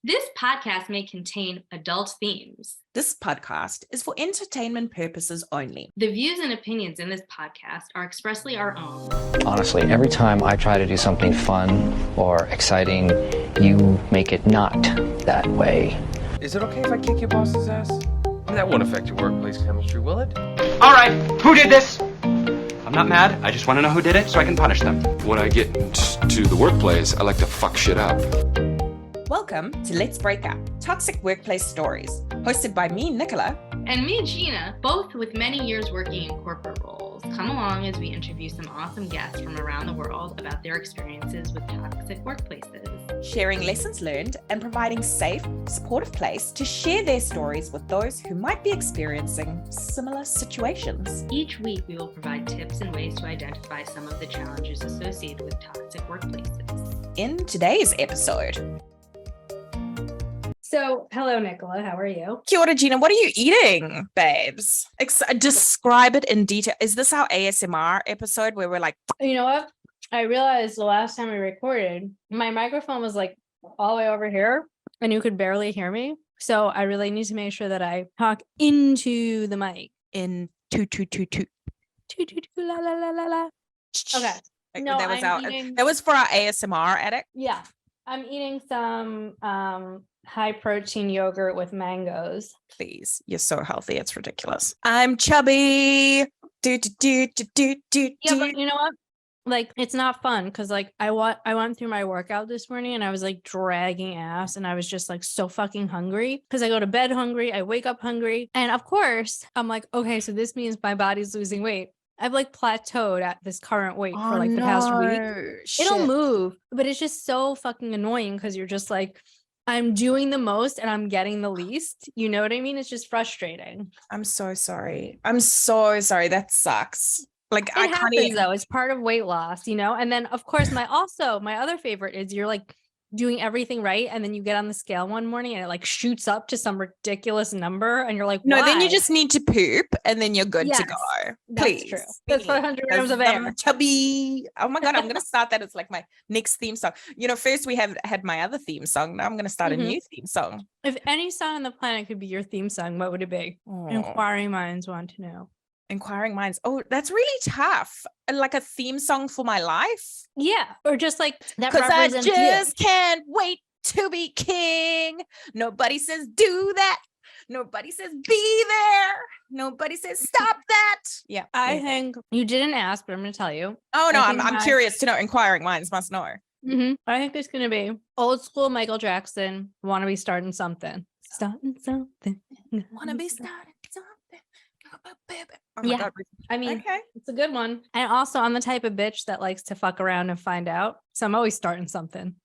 This podcast may contain adult themes. This podcast is for entertainment purposes only. The views and opinions in this podcast are expressly our own. Honestly, every time I try to do something fun or exciting, you make it not that way. Is it okay if I kick your boss's ass? That won't affect your workplace chemistry, will it? All right, who did this? I'm not mad. I just want to know who did it so I can punish them. When I get to the workplace, I like to fuck shit up. Welcome to Let's Break Up, Toxic Workplace Stories, hosted by me, Nicola. And me, Gina, both with many years working in corporate roles. Come along as we interview some awesome guests from around the world about their experiences with toxic workplaces. Sharing lessons learned and providing safe, supportive place to share their stories with those who might be experiencing similar situations. Each week, we will provide tips and ways to identify some of the challenges associated with toxic workplaces. In today's episode... So, hello, Nicola. How are you? Kia ora, Gina. What are you eating, babes? Describe it in detail. Is this our ASMR episode where we're like... You know what? I realized the last time we recorded, my microphone was like all the way over here and you could barely hear me. So I really need to make sure that I talk into the mic. In two. La la la la la. Okay. No, that was for our ASMR addict. Yeah. I'm eating some high protein yogurt with mangoes. Please, you're so healthy, it's ridiculous. I'm chubby. Yeah, but you know what? Like, it's not fun because like I went through my workout this morning and I was like dragging ass and I was just like so fucking hungry because I go to bed hungry, I wake up hungry, and of course I'm like, okay, so this means my body's losing weight. I've like plateaued at this current weight for like the past week. Shit. It'll move, but it's just so fucking annoying because you're just like, I'm doing the most and I'm getting the least. You know what I mean? It's just frustrating. I'm so sorry. That sucks. Like, I can't even... though. It's part of weight loss, you know? And then of course my other favorite is you're like doing everything right and then you get on the scale one morning and it like shoots up to some ridiculous number and you're like, no, why? then you just need to poop and then you're good to go. Please. That's true. That's 500 grams of air. Chubby. Oh my God, I'm going to start that. It's like my next theme song. You know, first we had my other theme song. Now I'm going to start a new theme song. If any song on the planet could be your theme song, what would it be? Inquiring minds want to know. Inquiring minds. Oh, that's really tough. Like a theme song for my life. Yeah, or just like that. Because I just can't wait to be king. Nobody says do that. Nobody says be there. Nobody says stop that. Yeah, I think you didn't ask, but I'm going to tell you. Oh no, I'm curious to know. Inquiring minds must know. I think it's going to be old school Michael Jackson. Want to be starting something. Starting something. Want to be starting something. Oh yeah, God. I mean, okay. It's a good one. And also, I'm the type of bitch that likes to fuck around and find out. So I'm always starting something.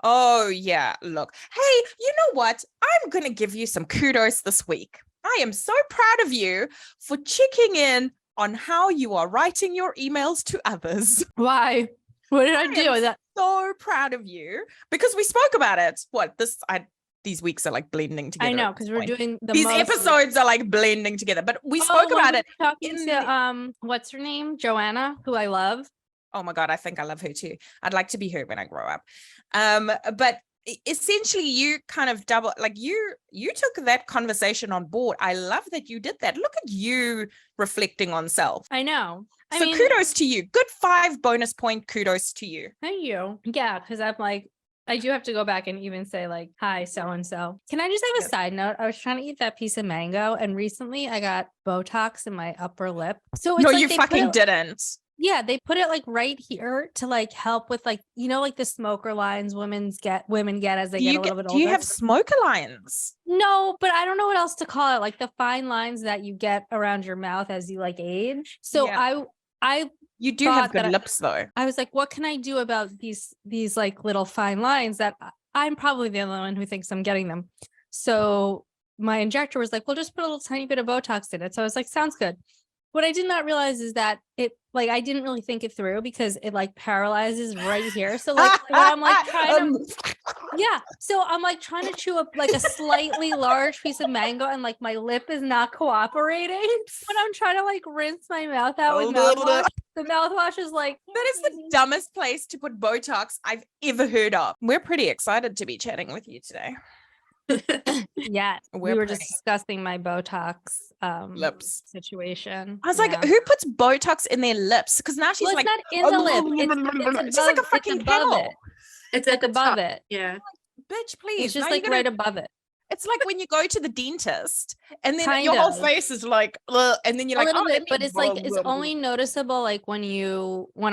Oh, yeah. Look, hey, you know what? I'm going to give you some kudos this week. I am so proud of you for checking in on how you are writing your emails to others. Why? What did I do? So proud of you because we spoke about it. These weeks are like blending together. I know, because we're doing these episodes are like blending together, but we spoke about it. Talking to what's her name? Joanna, who I love. Oh my God, I think I love her too. I'd like to be her when I grow up. But essentially you kind of you took that conversation on board. I love that you did that. Look at you reflecting on self. I know. I mean, kudos to you. Good 5 bonus point kudos to you. Thank you. Yeah, because I'm like, I do have to go back and even say like, hi, so-and-so. Can I just have a side note? I was trying to eat that piece of mango and recently I got Botox in my upper lip. So it's no, like you fucking didn't. Yeah, they put it like right here to like help with like, you know, like the smoker lines women get as they get a little bit older. Do you have smoker lines? No, but I don't know what else to call it. Like the fine lines that you get around your mouth as you like age. So yeah. You do have good lips though. I was like, what can I do about these like little fine lines that I'm probably the only one who thinks I'm getting them. So my injector was like, well, just put a little tiny bit of Botox in it. So I was like, sounds good. What I did not realize is that it like, I didn't really think it through because it like paralyzes right here. So like when I'm like trying to, Yeah. So I'm like trying to chew up like a slightly large piece of mango and like my lip is not cooperating. When I'm trying to like rinse my mouth out with mouthwash, the mouthwash is like. That is the dumbest place to put Botox I've ever heard of. We're pretty excited to be chatting with you today. Yeah, we We're were pretty. just discussing my Botox Lips situation. I was like, Yeah. who puts Botox in their lips? Because now she's Well, like, it's not in the lip. It's just like a above, fucking it's above pebble. it. It's Like above it. Yeah. Bitch, please. It's just now like right above it. It's like when you go to the dentist and then Kind your whole of. face is like, ugh, and then you're A like, little oh, bit, but it's like it's only noticeable like when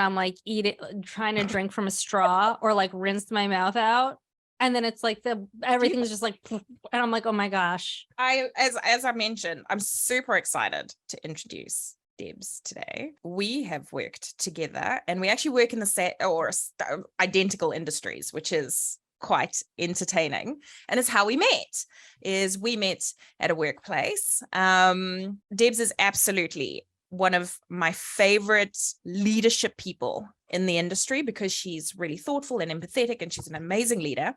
I'm like eating, trying to drink from a straw or like rinse my mouth out, and then it's like everything's just like, and I'm like, oh my gosh. As I mentioned, I'm super excited to introduce Debs today. We have worked together, and we actually work in the identical industries, which is quite entertaining, and it's how we met at a workplace. Debs is absolutely one of my favorite leadership people in the industry because she's really thoughtful and empathetic, and she's an amazing leader.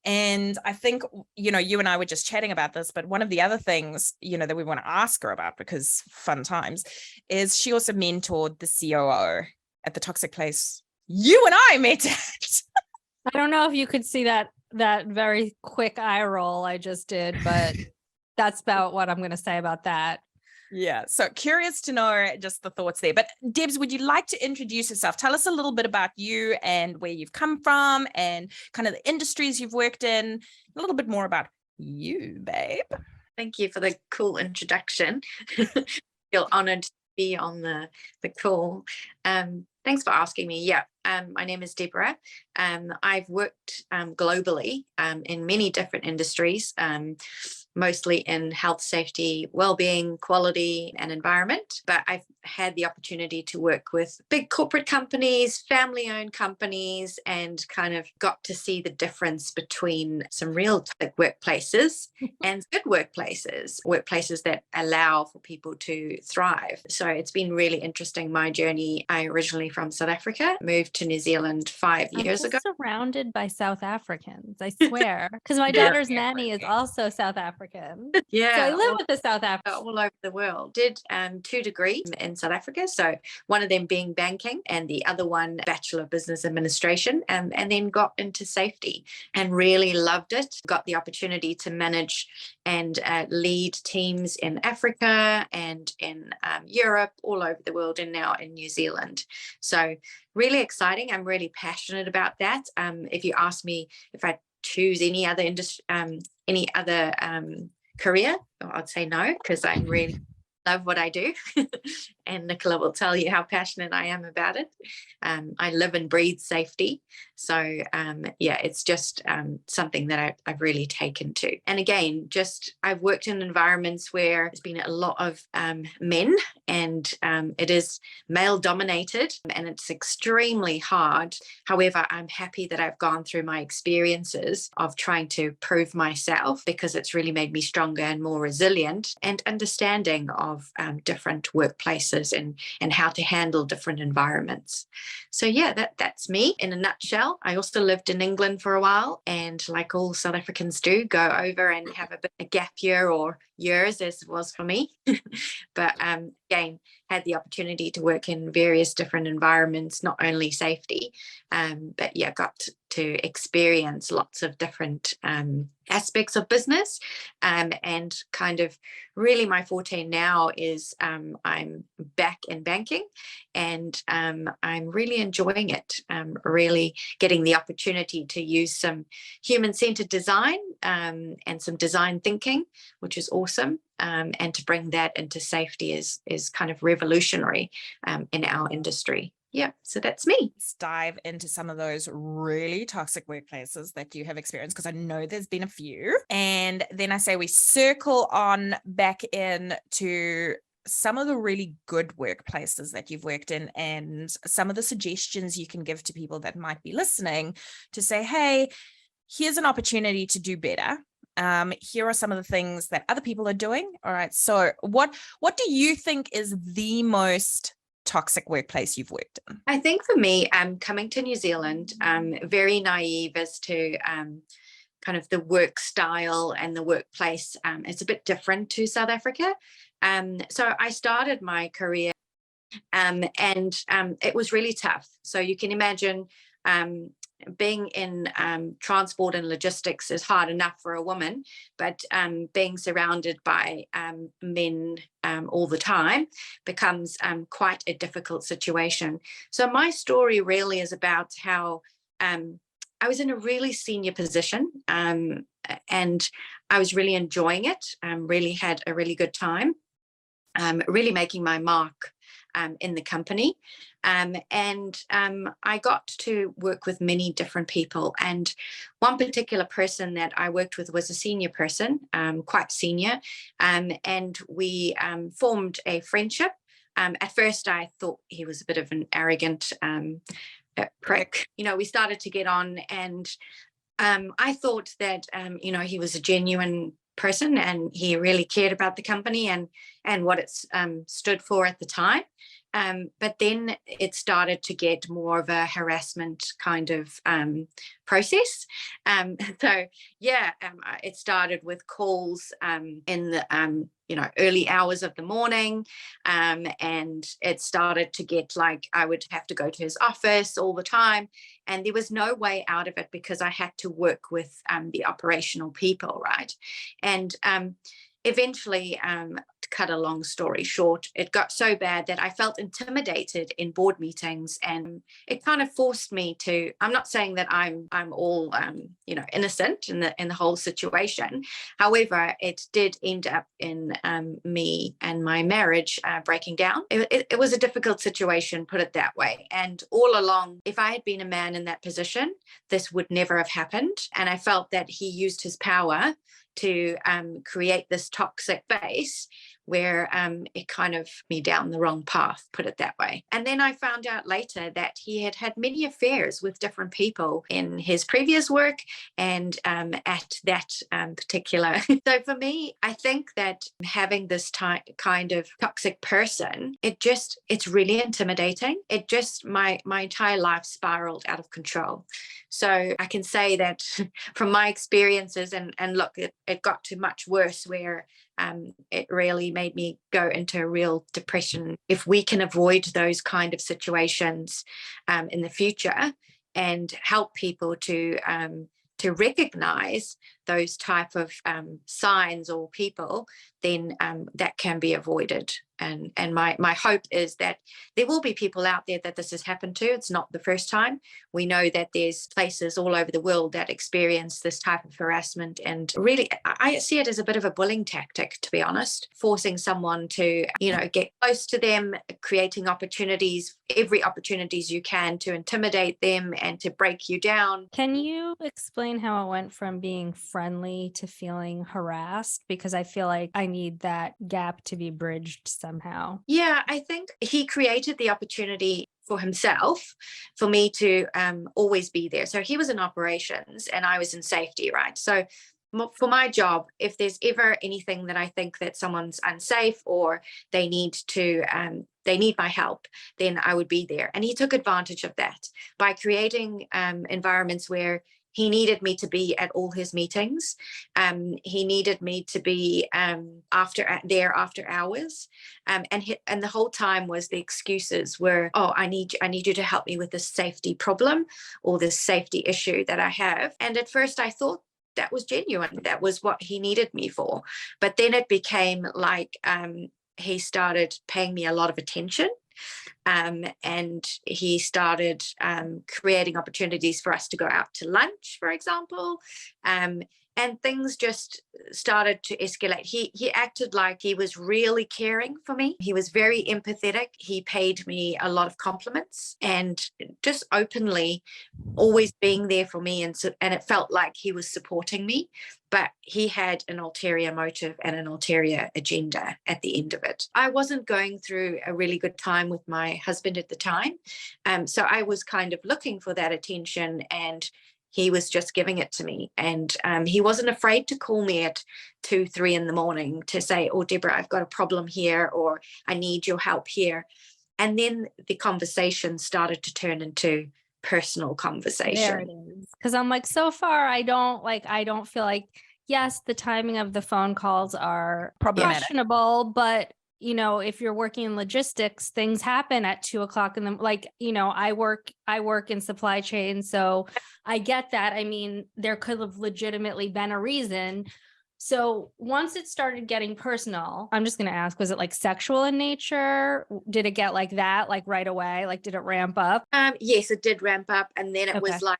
And I think, you and I were just chatting about this, but one of the other things, that we want to ask her about, because fun times, is she also mentored the COO at the toxic place you and I met at. I don't know if you could see that very quick eye roll I just did, but that's about what I'm going to say about that. Yeah. So curious to know just the thoughts there. But Debs, would you like to introduce yourself? Tell us a little bit about you and where you've come from and kind of the industries you've worked in, a little bit more about you, babe. Thank you for the cool introduction. Feel honored to be on the call. Thanks for asking me. Yeah, my name is Deborah. I've worked globally in many different industries, mostly in health, safety, well-being, quality, and environment. But I've had the opportunity to work with big corporate companies, family-owned companies, and kind of got to see the difference between some real toxic workplaces and good workplaces that allow for people to thrive. So it's been really interesting, my journey. I originally from South Africa, moved to New Zealand 5 years ago. Surrounded by South Africans, I swear, because my daughter's nanny is also South African. Yeah, so I live with the South Africans all over the world. Did 2 degrees in South Africa, so one of them being banking and the other one Bachelor of Business Administration, and then got into safety and really loved it. Got the opportunity to manage and lead teams in Africa and in Europe, all over the world, and now in New Zealand. So really exciting. I'm really passionate about that. If you ask me if I choose any other industry, career, I'd say no, because I really love what I do. And Nicola will tell you how passionate I am about it. I live and breathe safety. So yeah, it's just something that I've really taken to. And again, I've worked in environments where there's been a lot of men, and it is male dominated, and it's extremely hard. However, I'm happy that I've gone through my experiences of trying to prove myself, because it's really made me stronger and more resilient and understanding of different workplaces and how to handle different environments. So yeah, that's me in a nutshell. I also lived in England for a while, and like all South Africans do, go over and have a bit of a gap year, or years as it was for me. But again, had the opportunity to work in various different environments, not only safety, but yeah, got to experience lots of different aspects of business, and kind of really my forte now is I'm back in banking, and I'm really enjoying it, really getting the opportunity to use some human-centered design and some design thinking, which is awesome, and to bring that into safety is kind of revolutionary in our industry. Yeah, so that's me. Let's dive into some of those really toxic workplaces that you have experienced, because I know there's been a few. And then I say we circle on back in to some of the really good workplaces that you've worked in, and some of the suggestions you can give to people that might be listening to say, hey, here's an opportunity to do better. Here are some of the things that other people are doing. All right. So what do you think is the most toxic workplace you've worked in? I think for me, coming to New Zealand, very naive as to kind of the work style and the workplace. It's a bit different to South Africa. So I started my career and it was really tough. So you can imagine being in transport and logistics is hard enough for a woman, but being surrounded by men all the time becomes quite a difficult situation. So my story really is about how I was in a really senior position and I was really enjoying it, really had a really good time, really making my mark in the company. And I got to work with many different people. And one particular person that I worked with was a senior person, quite senior. And we formed a friendship. At first, I thought he was a bit of an arrogant prick. You know, we started to get on and I thought that, you know, he was a genuine person and he really cared about the company and what it's stood for at the time. But then it started to get more of a harassment kind of process. So yeah, it started with calls in the you know, early hours of the morning, and it started to get like I would have to go to his office all the time, and there was no way out of it because I had to work with the operational people, right? And eventually, to cut a long story short, it got so bad that I felt intimidated in board meetings, and it kind of forced me to. I'm not saying that I'm all you know, innocent in the whole situation. However, it did end up in me and my marriage breaking down. It was a difficult situation, put it that way. And all along, if I had been a man in that position, this would never have happened. And I felt that he used his power to create this toxic base where it kind of me down the wrong path, put it that way. And then I found out later that he had had many affairs with different people in his previous work and at that particular. So for me, I think that having this kind of toxic person, it's really intimidating. It just, my entire life spiraled out of control. So I can say that from my experiences, and look, it got to much worse where it really made me go into a real depression. If we can avoid those kind of situations in the future and help people to recognize those type of signs or people, then that can be avoided. And my hope is that there will be people out there that this has happened to. It's not the first time. We know that there's places all over the world that experience this type of harassment. And really, I see it as a bit of a bullying tactic, to be honest, forcing someone to, you know, get close to them, creating opportunities, every opportunities you can to intimidate them and to break you down. Can you explain how it went from being friendly to feeling harassed? Because I feel like I need that gap to be bridged somehow. Yeah, I think he created the opportunity for himself for me to always be there. So he was in operations and I was in safety, right? So for my job, if there's ever anything that I think that someone's unsafe or they need my help, then I would be there. And he took advantage of that by creating environments where he needed me to be at all his meetings. He needed me to be after hours. And the whole time was the excuses were, oh, I need you to help me with this safety problem or this safety issue that I have. And at first I thought that was genuine. That was what he needed me for. But then it became like he started paying me a lot of attention. And he started creating opportunities for us to go out to lunch, for example. And things just started to escalate. He acted like he was really caring for me. He was very empathetic. He paid me a lot of compliments and just openly always being there for me. And it felt like he was supporting me, but he had an ulterior motive and an ulterior agenda at the end of it. I wasn't going through a really good time with my husband at the time. So I was kind of looking for that attention, and he was just giving it to me. And he wasn't afraid to call me at 2-3 in the morning to say, oh, Deborah, I've got a problem here, or I need your help here. And then the conversation started to turn into personal There conversation. it is. Because I'm like, so far, I don't feel like, yes, the timing of the phone calls are Problematic. questionable, but you know, if you're working in logistics, things happen at 2:00 in the, like, you know, I work in supply chain. So I get that. I mean, there could have legitimately been a reason. So once it started getting personal, I'm just going to ask, was it like sexual in nature? Did it get like that, like right away? Like, did it ramp up? Yes, it did ramp up. And then it Okay. was like,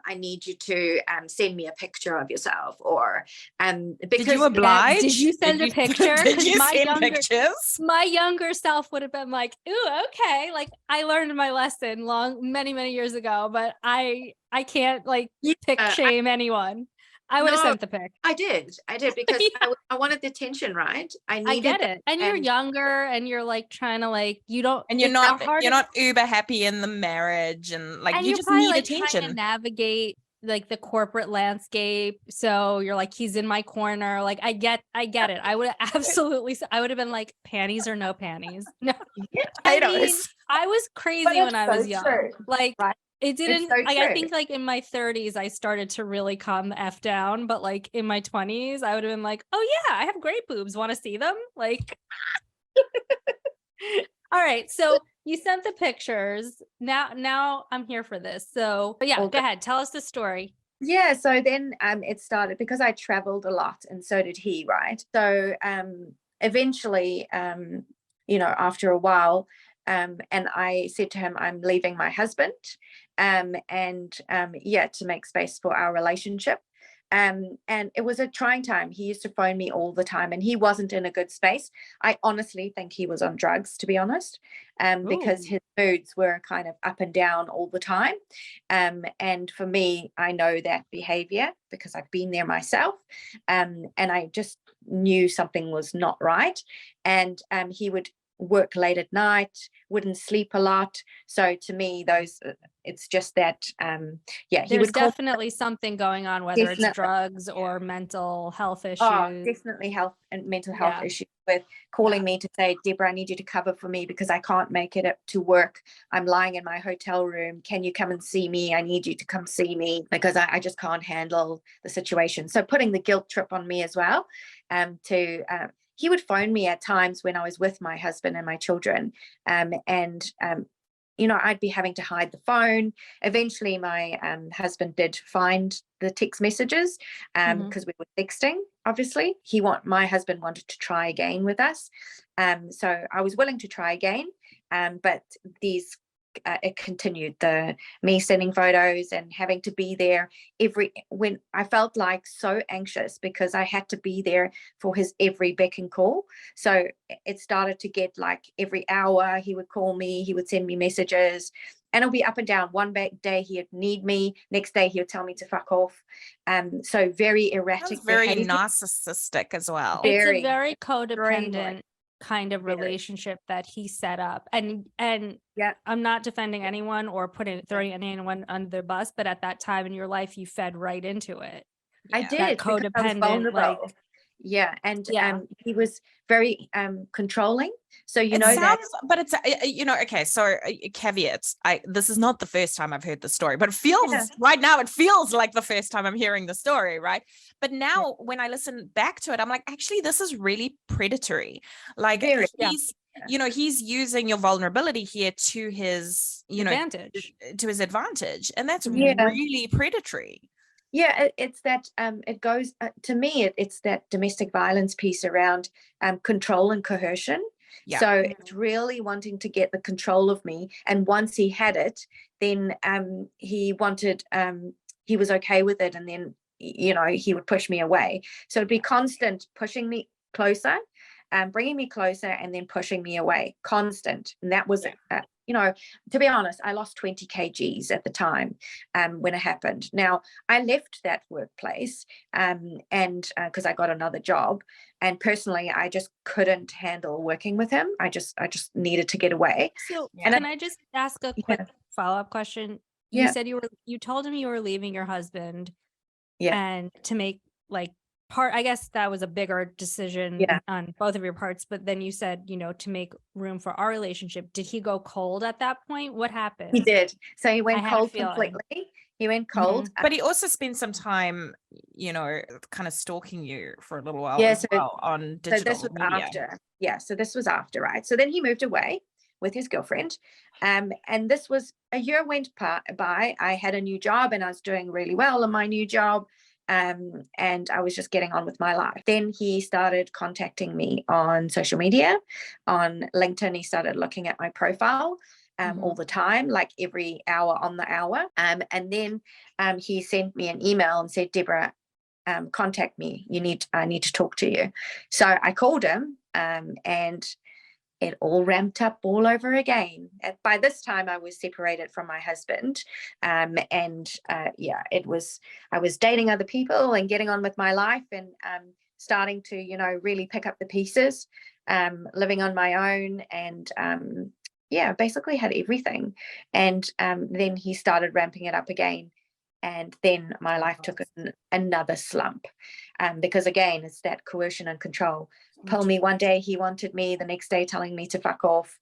I need you to send me a picture of yourself, or Did because you oblige? Did you send a picture? Did 'Cause you my send younger- pictures? My younger self would have been like, ooh, okay. Like, I learned my lesson many years ago, but I can't like pick shame anyone. I would have No, sent the pic. I did because Yeah. I wanted the attention, right? I I needed get that, it. And you're younger and you're like trying to like, you don't, And you're it's not hard you're to- not uber happy in the marriage, and like and you you're just probably need like trying to attention. navigate like the corporate landscape. So you're like, he's in my corner. Like, I get it. I would have absolutely, I would have been like, panties or no panties. No, I mean, Potatoes. I was crazy when I was young. Like, right? it didn't, so like, I true. think like in my 30s, I started to really calm the F down. But like in my 20s, I would have been like, oh yeah, I have great boobs. Want to see them? Like, all right. So you sent the pictures. Now I'm here for this. So but yeah, All go ahead. Tell us the story. Yeah, so then it started because I traveled a lot, and so did he, right? So eventually, you know, after a while, and I said to him, I'm leaving my husband, and yeah, to make space for our relationship. And it was a trying time. He used to phone me all the time, and he wasn't in a good space. I honestly think he was on drugs, to be honest, because Ooh. his moods were kind of up and down all the time. And for me, I know that behavior because I've been there myself, and I just knew something was not right. And he would work late at night, wouldn't sleep a lot. So to me, those it's just that yeah, he There's would call. definitely something going on, whether it's Definitely. drugs or mental health issues. Oh, definitely health and mental health Yeah. issues, with calling me to say, Deborah, I need you to cover for me because I can't make it up to work. I'm lying in my hotel room. Can you come and see me? I need you to come see me because I just can't handle the situation. So putting the guilt trip on me as well. He would phone me at times when I was with my husband and my children, and you know, I'd be having to hide the phone. Eventually, my husband did find the text messages because we were texting. Obviously, my husband wanted to try again with us, so I was willing to try again. But it continued, me sending photos and having to be there when I felt like so anxious because I had to be there for his every beck and call. So it started to get like every hour he would call me, he would send me messages, and it'll be up and down. One day he'd need me, next day he would tell me to fuck off. So very erratic. Sounds very behavior. narcissistic as well. It's a very Very codependent kind of Very. relationship that he set up. And Yeah. I'm not defending anyone or throwing anyone under the bus, but at that time in your life, you fed right into it. I Yeah. did That because I was codependent, vulnerable. like, Yeah, and Yeah. he was very controlling. So you It know that. sounds, but it's you know, okay. So caveats. This is not the first time I've heard the story, but it feels Yeah. right now. It feels like the first time I'm hearing the story, right? But now when I listen back to it, I'm like, actually, this is really predatory. Like Very. he's, you know, he's using your vulnerability here to his, you know, advantage. to his advantage, and that's Yeah. really predatory. Yeah, it's that it goes to me. It's that domestic violence piece around control and coercion. Yeah. So it's really wanting to get the control of me, and once he had it, then he was okay with it, and then you know he would push me away. So it'd be constant pushing me closer, bringing me closer, and then pushing me away, constant. And that was you know, to be honest, I lost 20 kgs at the time when it happened. Now, I left that workplace and because I got another job, and personally, I just couldn't handle working with him. I just needed to get away. So Yeah. can I just ask a quick follow-up question? You Yeah. said you told him you were leaving your husband Yeah. and to make like part, I guess that was a bigger decision Yeah. on both of your parts, but then you said, you know, to make room for our relationship. Did he go cold at that point? What happened? He did. So he I went had a cold feeling. completely. He went cold. But he also spent some time, you know, kind of stalking you for a little while Yeah, as so- well on So digital this was media. after. Yeah, so this was after, right? So then he moved away with his girlfriend. And this was, a year went by. I had a new job and I was doing really well in my new job. And I was just getting on with my life. Then he started contacting me on social media. On LinkedIn, he started looking at my profile all the time, like every hour on the hour. And then he sent me an email and said, Deborah, contact me. I need to talk to you. So I called him and it all ramped up all over again. By this time, I was separated from my husband. It was, I was dating other people and getting on with my life and starting to, you know, really pick up the pieces, living on my own and basically had everything. And then he started ramping it up again. And then my life took another slump because, again, it's that coercion and control. Pull me one day, he wanted me, the next day telling me to fuck off.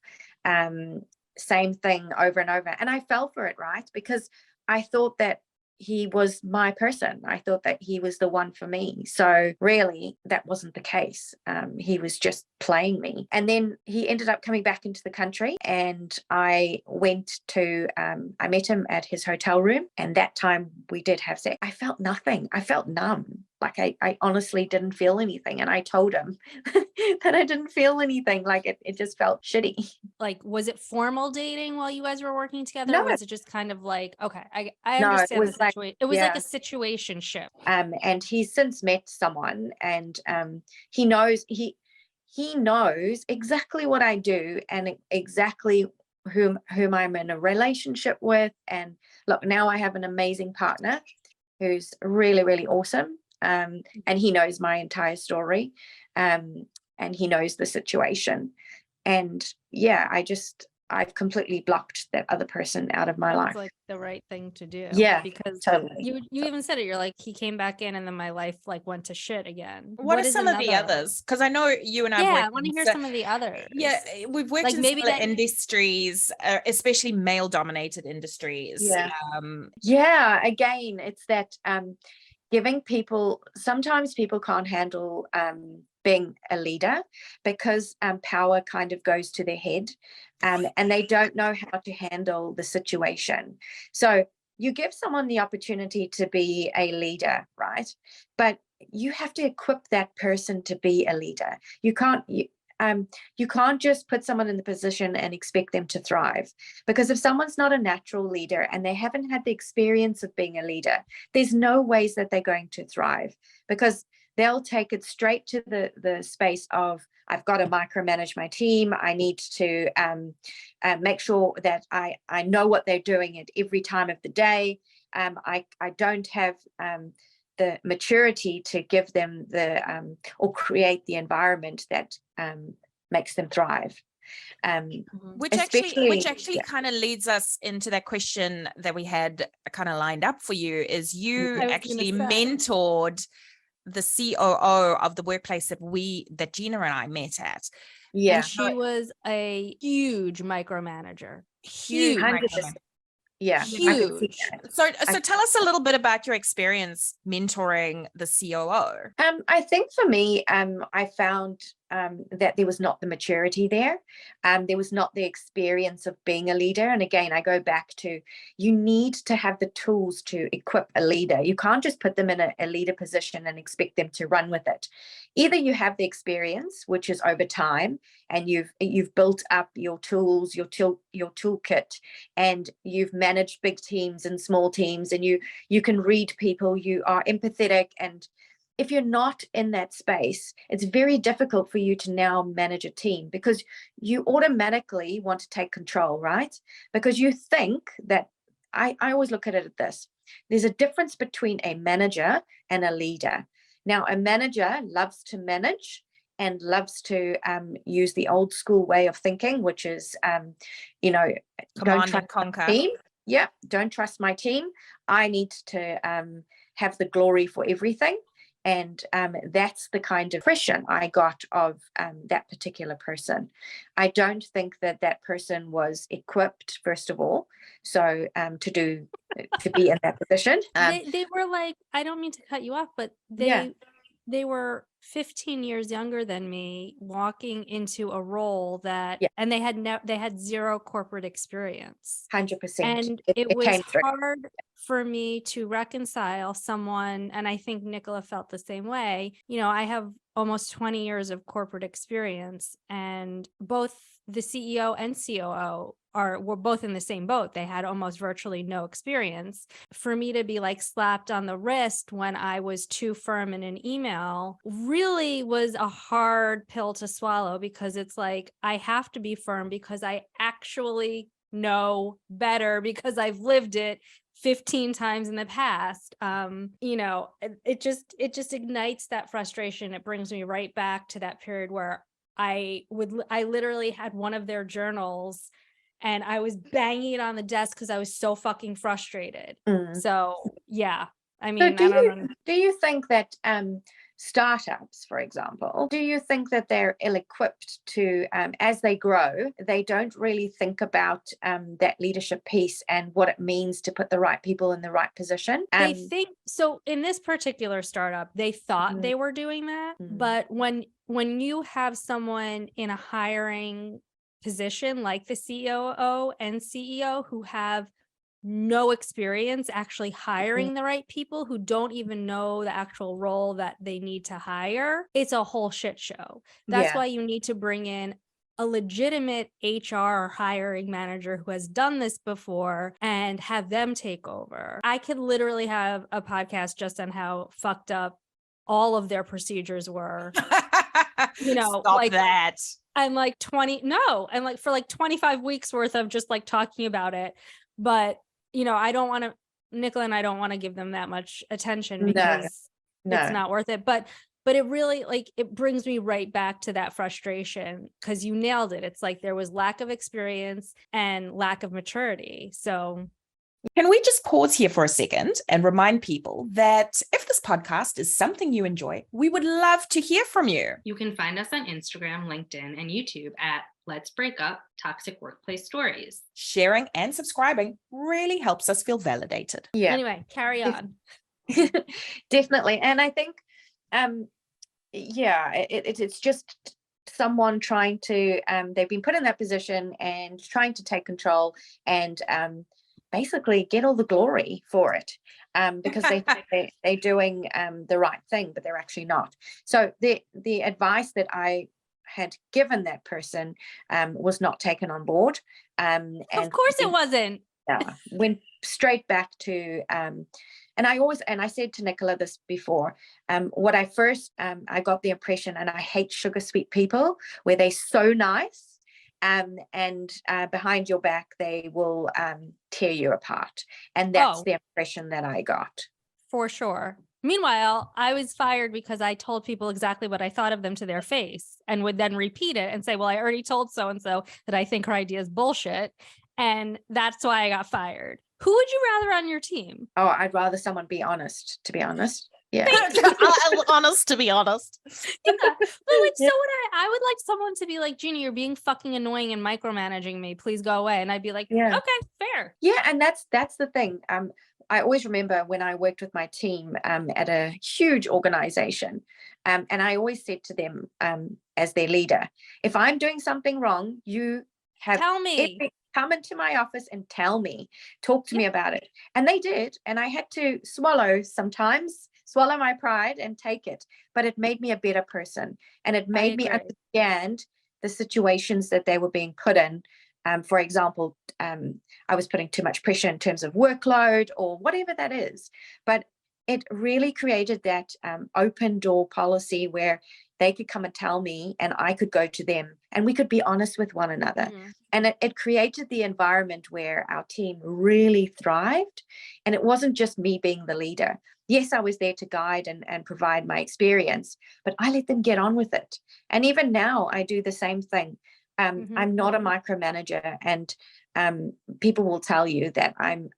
Same thing over and over. And I fell for it, right? Because I thought that he was my person. I thought that he was the one for me. So really, that wasn't the case. He was just playing me. And then he ended up coming back into the country and I met him at his hotel room. And that time we did have sex. I felt nothing. I felt numb. Like I honestly didn't feel anything. And I told him that I didn't feel anything. Like it just felt shitty. Like, was it formal dating while you guys were working together? No. Or was it just kind of like, okay, I No, it understand was the situation. It was like yeah. a situationship. And he's since met someone and he knows exactly what I do and exactly whom I'm in a relationship with. And look, now I have an amazing partner who's really, really awesome. And he knows my entire story. And he knows the situation. And yeah, I've completely blocked that other person out of my life. It's like the right thing to do. Yeah, because totally. you even said it. You're like, he came back in and then my life like went to shit again. What are some of the others? Because I know you and I I want to hear some of the others. Yeah, we've worked Like in maybe similar that- industries, especially male-dominated industries. Yeah, again, it's that giving people, sometimes people can't handle being a leader because power kind of goes to their head and they don't know how to handle the situation. So you give someone the opportunity to be a leader, right? But you have to equip that person to be a leader. You can't just put someone in the position and expect them to thrive, because if someone's not a natural leader and they haven't had the experience of being a leader, there's no ways that they're going to thrive, because they'll take it straight to the space of, I've got to micromanage my team. I need to make sure that I know what they're doing at every time of the day. I don't have the maturity to give them or create the environment that makes them thrive. Which actually kind of leads us into that question that we had kind of lined up for you, is you actually mentored the COO of the workplace that Gina and I met at. Yeah. And she was a huge micromanager. Huge micromanager. Yeah, huge. So tell us a little bit about your experience mentoring the COO. I think for me, I found that there was not the maturity there. There was not the experience of being a leader. And again, I go back to, you need to have the tools to equip a leader. You can't just put them in a leader position and expect them to run with it. Either you have the experience, which is over time, and you've built up your tools, your toolkit, and you've managed big teams and small teams, and you can read people, you are empathetic. And if you're not in that space, it's very difficult for you to now manage a team, because you automatically want to take control, right? Because you think that, I always look at it at this, there's a difference between a manager and a leader. Now, a manager loves to manage and loves to use the old school way of thinking, which is, command and conquer. Team. Yeah, don't trust my team. I need to have the glory for everything. And that's the kind of impression I got of that particular person. I don't think that that person was equipped, first of all, so to be in that position. They were like, I don't mean to cut you off, but they were 15 years younger than me, walking into a role that, and they had zero corporate experience. 100%. And it was hard for me to reconcile someone, and I think Nicola felt the same way. You know, I have almost 20 years of corporate experience, and both the CEO and COO were both in the same boat. They had almost virtually no experience. For me to be like slapped on the wrist when I was too firm in an email really was a hard pill to swallow, because it's like, I have to be firm because I actually know better, because I've lived it 15 times in the past. You know, it just ignites that frustration. It brings me right back to that period where I literally had one of their journals and I was banging it on the desk because I was so fucking frustrated. So yeah, I mean, so do you think that startups, for example, do you think that they're ill-equipped to, as they grow, they don't really think about that leadership piece and what it means to put the right people in the right position? They think so. In this particular startup, they thought they were doing that, but when you have someone in a hiring position like the COO and CEO who have no experience actually hiring the right people, who don't even know the actual role that they need to hire, it's a whole shit show. That's why you need to bring in a legitimate HR or hiring manager who has done this before and have them take over. I could literally have a podcast just on how fucked up all of their procedures were. You know, stop like that. I'm like and like for like 25 weeks worth of just like talking about it. But you know, I don't want to, Nicola and I don't want to give them that much attention because it's not worth it. But it really, like, it brings me right back to that frustration, because you nailed it. It's like there was lack of experience and lack of maturity. So can we just pause here for a second and remind people that if this podcast is something you enjoy, we would love to hear from you. You can find us on Instagram, LinkedIn, and YouTube at Let's Break Up Toxic Workplace Stories. Sharing and subscribing really helps us feel validated. Anyway, carry on. Definitely. And I think, it's just someone trying to, they've been put in that position and trying to take control and basically get all the glory for it, because they think they're doing the right thing, but they're actually not. So the advice that I had given that person was not taken on board. And of course it wasn't. Went straight back to and I said to Nicola this before, what I first I got the impression, and I hate sugar sweet people, where they're so nice and behind your back they will tear you apart, and that's the impression that I got. For sure. Meanwhile, I was fired because I told people exactly what I thought of them to their face, and would then repeat it and say, well, I already told so-and-so that I think her idea is bullshit, and that's why I got fired. Who would you rather on your team? Oh, I'd rather someone be honest, to be honest. Yeah. Honest, to be honest. Yeah. But like, so would I would like someone to be like, Gina, you're being fucking annoying and micromanaging me. Please go away. And I'd be like, okay, fair. Yeah. And that's the thing. I always remember when I worked with my team at a huge organization, and I always said to them as their leader, if I'm doing something wrong, you have tell me. Come into my office and tell me, talk to me about it. And they did. And I had to swallow my pride and take it. But it made me a better person. And it made me understand the situations that they were being put in. For example, I was putting too much pressure in terms of workload or whatever that is. But it really created that open door policy where they could come and tell me and I could go to them and we could be honest with one another. And it created the environment where our team really thrived. And it wasn't just me being the leader. Yes, I was there to guide and provide my experience, but I let them get on with it. And even now I do the same thing. I'm not a micromanager, and people will tell you that I'm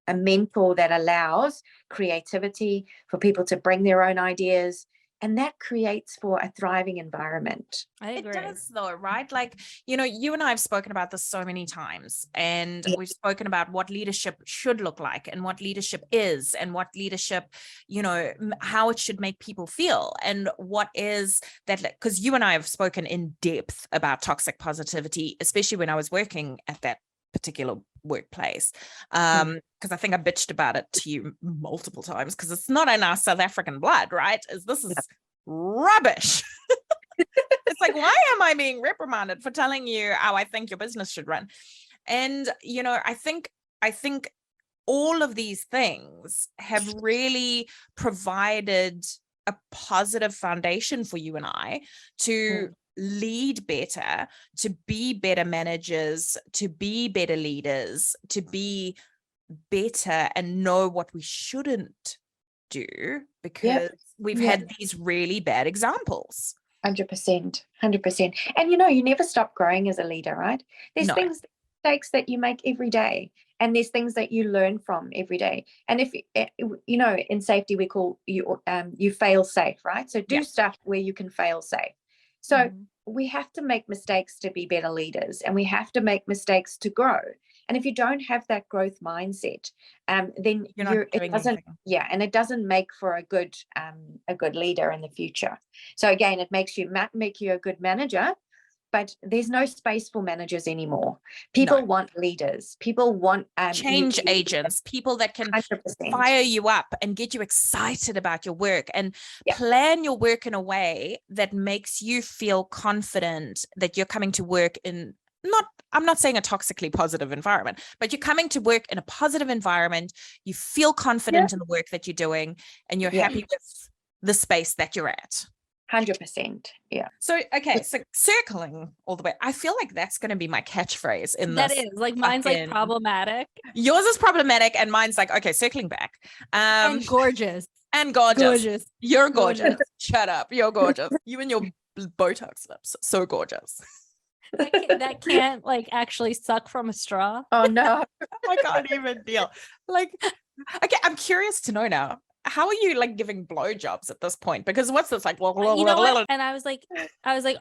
a mentor that allows creativity for people to bring their own ideas, and that creates for a thriving environment. I It agree. does though, right? Like, you know, you and I have spoken about this so many times, and we've spoken about what leadership should look like and what leadership is and what leadership, you know, how it should make people feel and what is that, because you and I have spoken in depth about toxic positivity, especially when I was working at that particular workplace, because I think I bitched about it to you multiple times, because it's not in our South African blood, right? This is rubbish. It's like, why am I being reprimanded for telling you how I think your business should run? And you know, I think all of these things have really provided a positive foundation for you and I to lead better, to be better managers, to be better leaders, to be better and know what we shouldn't do, because we've had these really bad examples. 100%. And you know, you never stop growing as a leader, right? There's mistakes that you make every day, and there's things that you learn from every day. And if you know, in safety we call you fail safe, right? So do stuff where you can fail safe. So we have to make mistakes to be better leaders, and we have to make mistakes to grow. And if you don't have that growth mindset, then it doesn't make for a good leader in the future. So again, it makes you a good manager, but there's no space for managers anymore. People want leaders. People want change agents, people that can 100%. fire you up and get you excited about your work and plan your work in a way that makes you feel confident that you're coming to work in I'm not saying a toxically positive environment, but you're coming to work in a positive environment. You feel confident in the work that you're doing, and you're happy with the space that you're at. 100%. Yeah. So, okay. So circling all the way, I feel like that's going to be my catchphrase in this. That is like, mine's like problematic. Yours is problematic and mine's like, okay, circling back. And gorgeous. And gorgeous. You're gorgeous. Shut up. You're gorgeous. You and your Botox lips. So gorgeous. That can't like actually suck from a straw. Oh no. I can't even deal. Like, okay, I'm curious to know now, how are you like giving blowjobs at this point? Because what's this like? You know what? And I was like,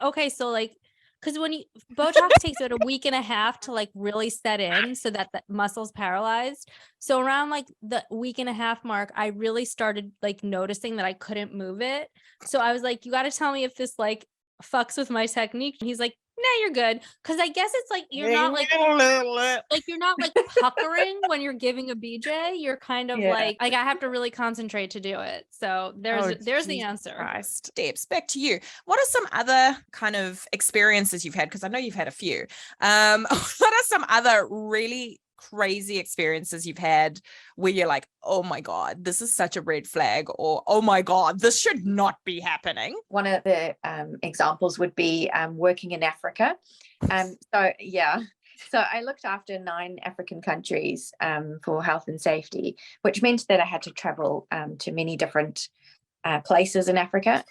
okay, so like, because when Botox takes about a week and a half to like really set in, so that the muscle's paralyzed. So around like the week and a half mark, I really started like noticing that I couldn't move it. So I was like, you got to tell me if this like fucks with my technique. And he's like, no, you're good. Because I guess it's like you're not like you're not like puckering when you're giving a BJ. You're kind of like I have to really concentrate to do it. So there's the answer. Christ. Debs, back to you. What are some other kind of experiences you've had? Because I know you've had a few. What are some other really crazy experiences you've had where you're like, oh my God, this is such a red flag, or oh my God, this should not be happening? One of the examples would be working in Africa. So I looked after 9 African countries for health and safety, which meant that I had to travel to many different places in Africa.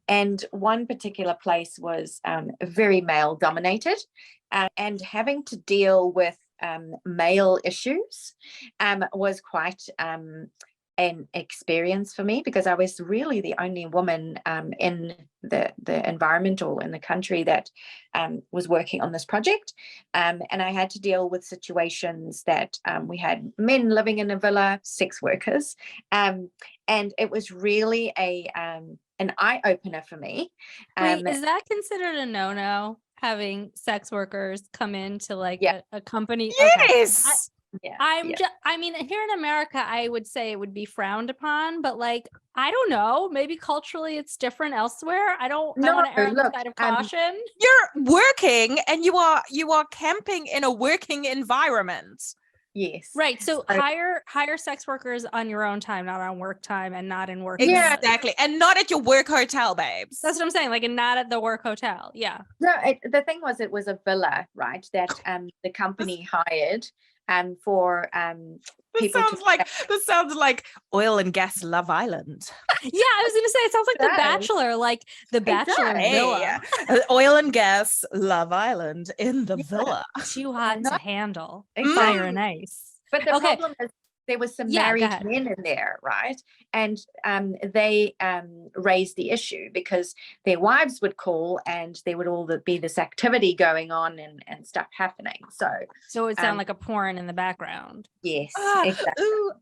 And one particular place was very male dominated, and having to deal with male issues was quite an experience for me, because I was really the only woman in the environment or in the country that was working on this project, and I had to deal with situations that we had men living in a villa, sex workers, and it was really an eye-opener for me. Wait, is that considered a no-no, having sex workers come into like a company? Yes. I mean, here in America, I would say it would be frowned upon, but like, I don't know, maybe culturally it's different elsewhere. I want to err on the side of caution. You're working and you are camping in a working environment. Yes. Right. So hire sex workers on your own time, not on work time, and not in work. Yeah, exactly. And not at your work hotel, babes. That's what I'm saying. Like, and not at the work hotel. Yeah. No, the thing was, it was a villa, right? That the company hired for this sounds like oil and gas Love Island. Yeah, I was gonna say it sounds like The Bachelor, like the Bachelor villa. Oil and gas Love Island in the villa. Too hot to handle. Exactly. Fire and ice. But the problem is, there was some Yeah, go married ahead. men in there, right? And they raised the issue because their wives would call and there would all be this activity going on and stuff happening. So it sounded like a porn in the background. Yes, Ah, exactly. ooh,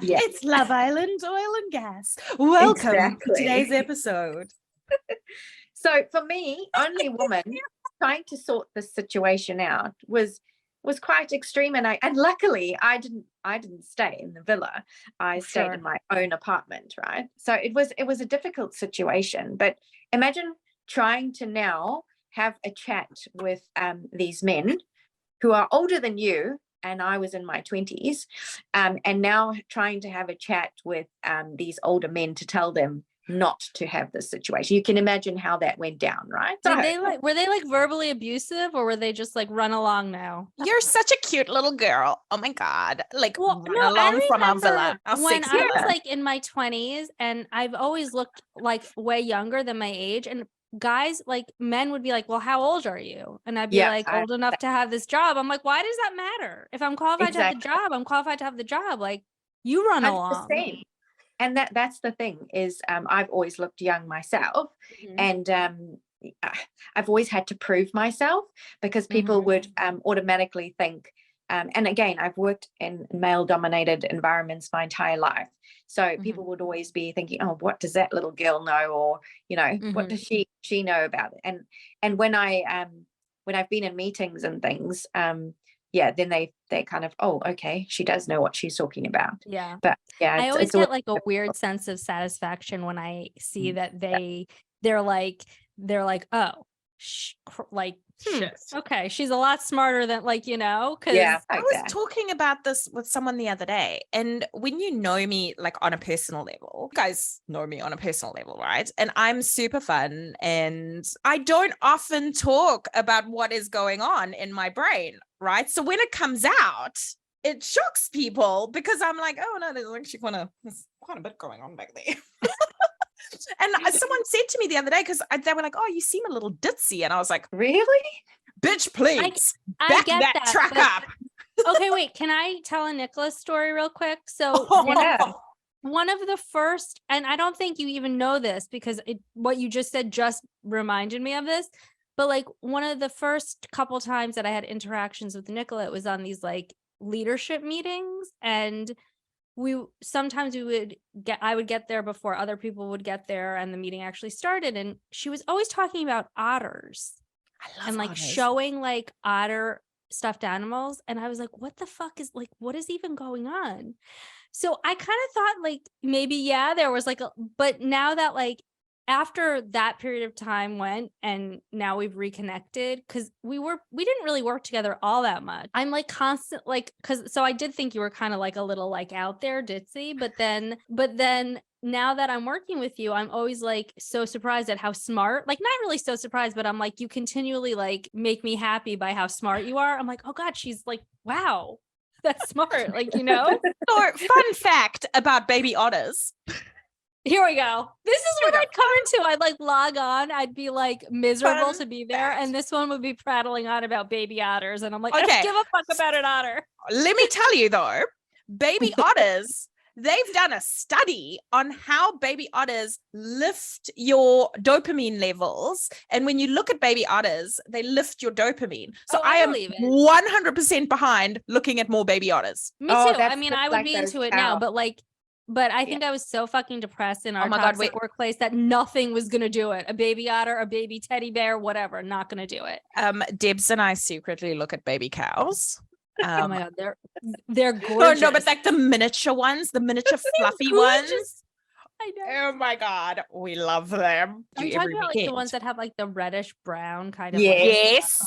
Yeah. it's Love Island, oil and gas. Welcome to Exactly. today's episode. So for me, only woman trying to sort this situation out was quite extreme, and luckily I didn't stay in the villa. I stayed in my own apartment, right? So it was a difficult situation. But imagine trying to now have a chat with these men who are older than you, and I was in my 20s, and now trying to have a chat with these older men to tell them not to have this situation. You can imagine how that went down, right? Were they like verbally abusive, or were they just like run along now? You're such a cute little girl. Oh my God. Like, Well, run no, along I from our remember villa. How when sexy. I was like in my 20s, and I've always looked like way younger than my age, and guys, like men would be like, well, how old are you? And I'd be like, old enough to have this job. I'm like, why does that matter? If I'm qualified to have the job, I'm qualified to have the job. Like, you run 100%. along. And that's the thing is I've always looked young myself, and I've always had to prove myself because people would automatically think, and again, I've worked in male dominated environments my entire life, so people would always be thinking, oh, what does that little girl know, or what does she know about it? And when I've been in meetings and things, then they kind of, oh, okay, she does know what she's talking about. Yeah. But yeah, I always get like a weird sense of satisfaction when I see that they're like, oh, okay, she's a lot smarter than because I was talking about this with someone the other day, and when you know me like on a personal level, you guys know me on a personal level, right? And I'm super fun, and I don't often talk about what is going on in my brain, right? So when it comes out, it shocks people because I'm like, oh no, there's actually there's quite a bit going on back there. And someone said to me the other day, because they were like, oh, you seem a little ditzy. And I was like, really? Bitch, please. I back get that truck up. Okay, wait. Can I tell a Nicola story real quick? So one of the first, and I don't think you even know this because what you just said just reminded me of this, but like one of the first couple times that I had interactions with Nicola, it was on these like leadership meetings, and I would get there before other people would get there, and the meeting actually started, and she was always talking about otters and like showing like otter stuffed animals, and I was like, what the fuck is like, what is even going on? So I kind of thought like maybe there was like but now that like after that period of time went and now we've reconnected, because we didn't really work together all that much. I'm like constant like, so I did think you were kind of like a little like out there ditzy, but then now that I'm working with you, I'm always like so surprised at how smart, like not really so surprised, but I'm like, you continually like make me happy by how smart you are. I'm like, oh God, she's like, wow, that's smart. Like, So fun fact about baby otters. Here we go. This is what I'd come into. I'd like log on. I'd be like miserable to be there. And this one would be prattling on about baby otters. And I'm like, I don't give a fuck about an otter. Let me tell you though, baby otters, they've done a study on how baby otters lift your dopamine levels. And when you look at baby otters, they lift your dopamine. So I am 100% behind looking at more baby otters. Me too. I mean, I would be into it now, but I think I was so fucking depressed in our toxic workplace that nothing was going to do it. A baby otter, a baby teddy bear, whatever, not going to do it. Debs and I secretly look at baby cows. Oh my God, they're gorgeous. No, but like the miniature ones, the miniature fluffy ones. I know. Oh my God, we love them. Are you talking about like the ones that have like the reddish brown kind of? Yes.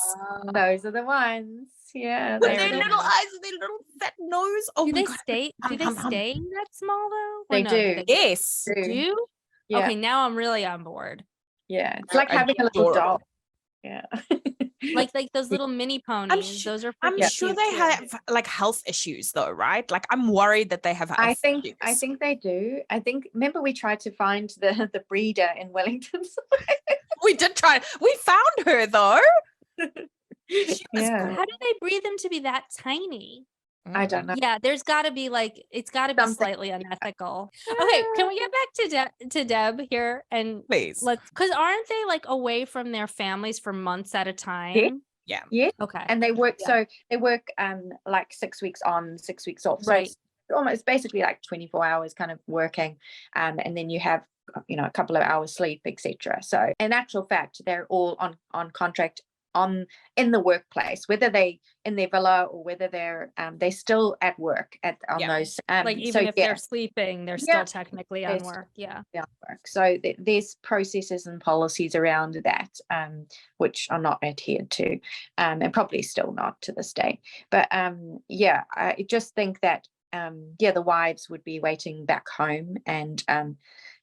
Those are the ones. Yeah, with their little eyes and their little fat nose. Oh, do they stay that small though? They do. Yes. Do? Yeah. Okay, now I'm really on board. Yeah, it's like having a little dog. Yeah. like those little mini ponies. Those are. I'm sure they have like health issues though, right? Like I'm worried that they have health issues. I think they do. Remember we tried to find the breeder in Wellington. We did try. We found her though. How do they breed them to be that tiny? I don't know. Yeah, there's got to be like, it's got to be Something. slightly unethical. Okay, can we get back to Deb here and Please. because aren't they like away from their families for months at a time? Yeah. Yeah. Okay. And they work, Yeah. so they work like 6 weeks on, 6 weeks off. So Right. it's almost basically like 24 hours kind of working. And then you have, a couple of hours sleep, etc. So in actual fact, they're all on contract in the workplace, whether they in their villa or whether they're still at work on those. Like even if they're sleeping, they're still technically on work. Yeah. Work. So there's processes and policies around that, which are not adhered to, and probably still not to this day. But I just think that the wives would be waiting back home, and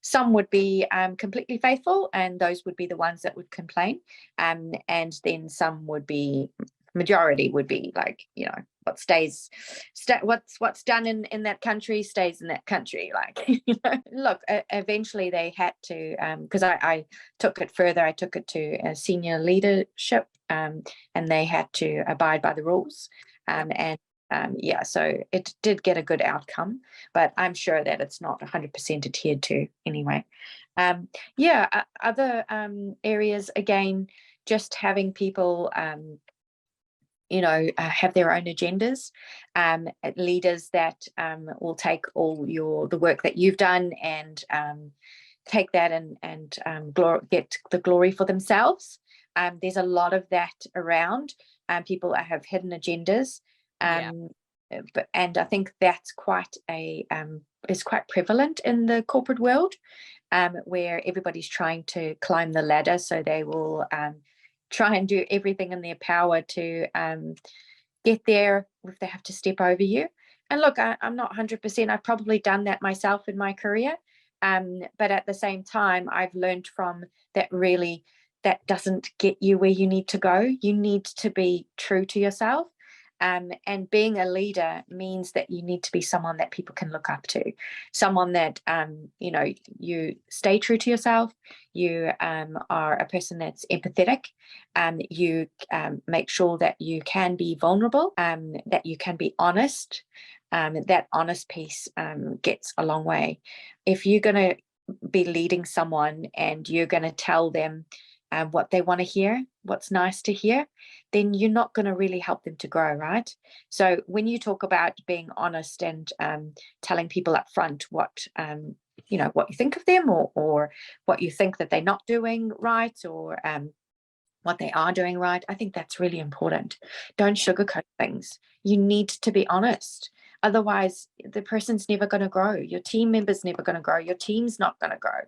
some would be completely faithful, and those would be the ones that would complain, and then some would be, majority would be like, what's done in that country stays in that country. Like, look, eventually they had to, because I took it further. I took it to a senior leadership, and they had to abide by the rules, so it did get a good outcome, but I'm sure that it's not 100% adhered to anyway. Other areas, again, just having people have their own agendas, leaders that will take the work that you've done and take that and get the glory for themselves. There's a lot of that around. People have hidden agendas, and I think that's quite is quite prevalent in the corporate world, where everybody's trying to climb the ladder, so they will try and do everything in their power to get there if they have to step over you. And look, I'm not 100%. I've probably done that myself in my career, but at the same time, I've learned from that, really, that doesn't get you where you need to go. You need to be true to yourself. And being a leader means that you need to be someone that people can look up to, someone that, you stay true to yourself. You are a person that's empathetic. You make sure that you can be vulnerable, that you can be honest. That honest piece gets a long way. If you're going to be leading someone and you're going to tell them what they want to hear, what's nice to hear, then you're not going to really help them to grow, right? So when you talk about being honest and telling people up front what what you think of them, or what you think that they're not doing right, or what they are doing right, I think that's really important. Don't sugarcoat things. You need to be honest. Otherwise, the person's never going to grow. Your team member's never going to grow. Your team's not going to grow.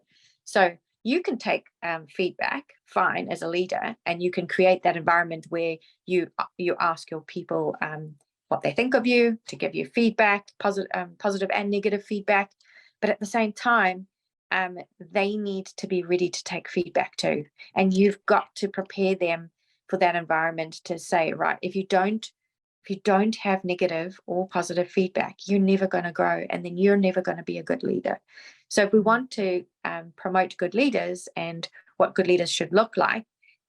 So you can take feedback, fine, as a leader, and you can create that environment where you ask your people what they think of you, to give you feedback, positive and negative feedback. But at the same time, they need to be ready to take feedback too. And you've got to prepare them for that environment to say, right, if you don't have negative or positive feedback, you're never going to grow, and then you're never going to be a good leader. So if we want to promote good leaders and what good leaders should look like,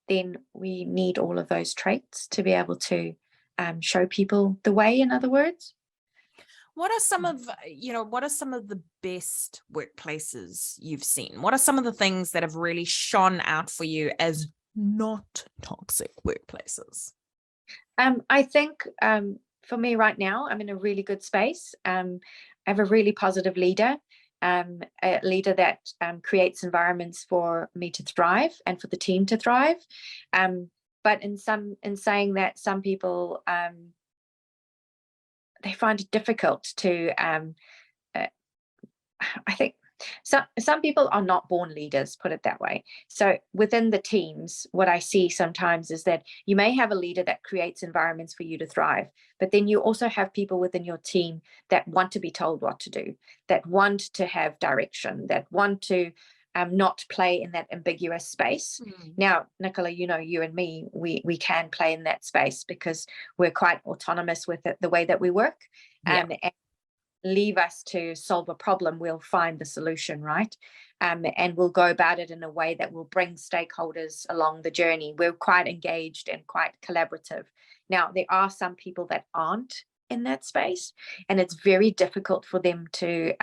then we need all of those traits to be able to show people the way, in other words. What are some of the best workplaces you've seen? What are some of the things that have really shone out for you as not toxic workplaces? I think for me right now, I'm in a really good space. I have a really positive leader, a leader that creates environments for me to thrive and for the team to thrive. But in saying that, some people they find it difficult to. I think some people are not born leaders, put it that way. So within the teams, what I see sometimes is that you may have a leader that creates environments for you to thrive, but then you also have people within your team that want to be told what to do, that want to have direction, that want to not play in that ambiguous space. Now, Nicola, you and me, we can play in that space because we're quite autonomous with it, the way that we work. And leave us to solve a problem, we'll find the solution, right? And we'll go about it in a way that will bring stakeholders along the journey. We're quite engaged and quite collaborative. Now, there are some people that aren't in that space, and it's very difficult for them to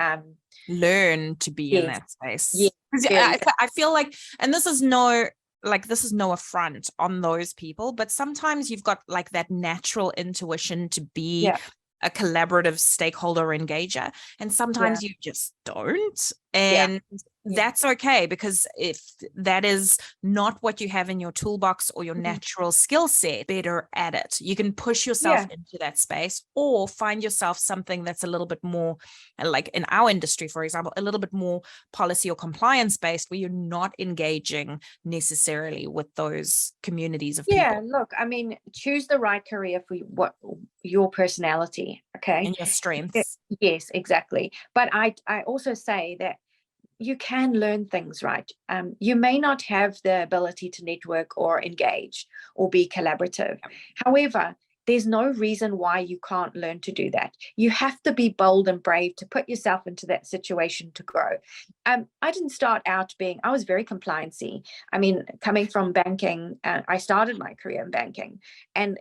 learn to be in Yes. that space. Yes, 'Cause very I feel like, and this is no affront on those people, but sometimes you've got like that natural intuition to be Yeah. a collaborative stakeholder engager, and sometimes you just don't, Yeah. and that's okay, because if that is not what you have in your toolbox or your natural skill set, better at it. You can push yourself into that space, or find yourself something that's a little bit more, like in our industry, for example, a little bit more policy or compliance based, where you're not engaging necessarily with those communities of Yeah, people look, I mean, choose the right career for what your personality, okay? and your strengths. Yes, exactly. But I also say that you can learn things, right? You may not have the ability to network or engage or be collaborative. However, there's no reason why you can't learn to do that. You have to be bold and brave to put yourself into that situation to grow. I didn't start out I was very compliancy. I mean, coming from banking, I started my career in banking, and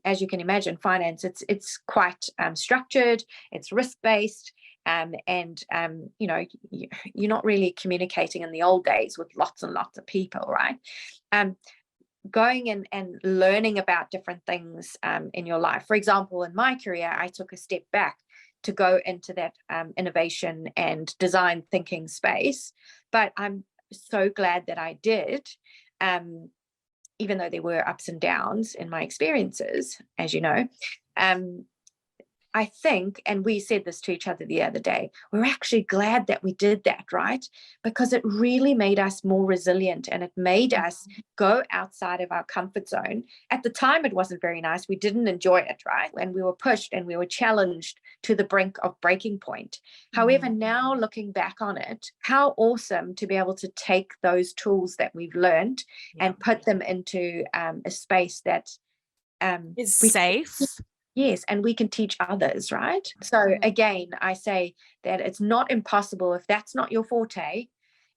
as you can imagine, finance, it's quite structured, it's risk-based. You know, you're not really communicating in the old days with lots and lots of people, right? Going and learning about different things in your life. For example, in my career, I took a step back to go into that innovation and design thinking space, but I'm so glad that I did, even though there were ups and downs in my experiences, as you know. I think, and we said this to each other the other day, we're actually glad that we did that, right? Because it really made us more resilient, and it made us go outside of our comfort zone. At the time, it wasn't very nice. We didn't enjoy it, right? And we were pushed and we were challenged to the brink of breaking point. However, now looking back on it, how awesome to be able to take those tools that we've learned and put them into a space that Is safe. Yes, and we can teach others, right? So again, I say that it's not impossible. If that's not your forte,